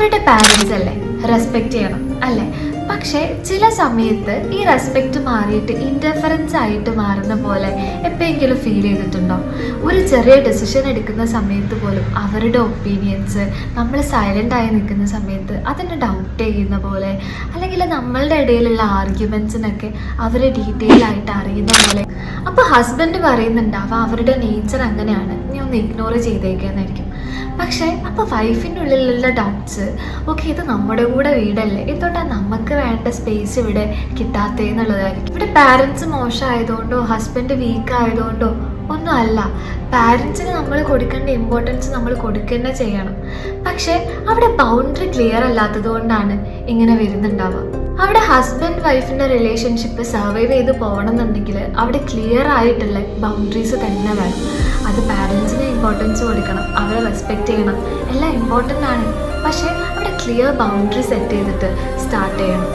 അവരുടെ പാരൻസ് അല്ലേ, റെസ്പെക്റ്റ് ചെയ്യണം അല്ലേ? പക്ഷേ ചില സമയത്ത് ഈ റെസ്പെക്റ്റ് മാറിയിട്ട് ഇൻ്റർഫറൻസ് ആയിട്ട് മാറുന്ന പോലെ എപ്പോഴെങ്കിലും ഫീൽ ചെയ്തിട്ടുണ്ടോ? ഒരു ചെറിയ ഡെസിഷൻ എടുക്കുന്ന സമയത്ത് പോലും അവരുടെ ഒപ്പീനിയൻസ് നമ്മൾ സൈലൻ്റ് ആയി നിൽക്കുന്ന സമയത്ത് അതിനെ ഡൗട്ട് ചെയ്യുന്ന പോലെ, അല്ലെങ്കിൽ നമ്മളുടെ ഇടയിലുള്ള ആർഗ്യുമെൻറ്റ്സിനൊക്കെ അവർ ഡീറ്റെയിൽ ആയിട്ട് അറിയുന്ന പോലെ. അപ്പോൾ ഹസ്ബൻഡ് പറയുന്നുണ്ടാവുക അവരുടെ നേച്ചർ അങ്ങനെയാണ്, നീ ഒന്ന് ഇഗ്നോർ ചെയ്തേക്കാന്നായിരിക്കും. പക്ഷേ അപ്പോൾ വൈഫിൻ്റെ ഉള്ളിലുള്ള ഡൗട്ട്സ്, ഓക്കെ ഇത് നമ്മുടെ കൂടെ വീടല്ലേ, എന്തുകൊണ്ടാണ് നമുക്ക് വേണ്ട സ്പേസ് ഇവിടെ കിട്ടാത്തതെന്നുള്ളതായിരിക്കും. ഇവിടെ പാരൻസ് മോശമായതുകൊണ്ടോ ഹസ്ബൻഡ് വീക്ക് ആയതുകൊണ്ടോ ഒന്നും അല്ല. പാരൻസിന് നമ്മൾ കൊടുക്കേണ്ട ഇമ്പോർട്ടൻസ് നമ്മൾ കൊടുക്കുക ചെയ്യണം. പക്ഷേ അവിടെ ബൗണ്ടറി ക്ലിയർ അല്ലാത്തത് കൊണ്ടാണ് ഇങ്ങനെ വരുന്നുണ്ടാവുക. അവിടെ ഹസ്ബൻഡ് വൈഫിൻ്റെ റിലേഷൻഷിപ്പ് സർവൈവ് ചെയ്ത് പോകണമെന്നുണ്ടെങ്കിൽ അവിടെ ക്ലിയർ ആയിട്ടുള്ള ബൗണ്ടറീസ് തന്നെ വേണം. അത് പാരൻസിന് ഇമ്പോർട്ടൻസ് കൊടുക്കണം, അവരെ റെസ്പെക്റ്റ് ചെയ്യണം, എല്ലാം ഇമ്പോർട്ടൻ്റ് ആണ്. പക്ഷേ അവിടെ ക്ലിയർ ബൗണ്ടറി സെറ്റ് ചെയ്തിട്ട് സ്റ്റാർട്ട് ചെയ്യണം.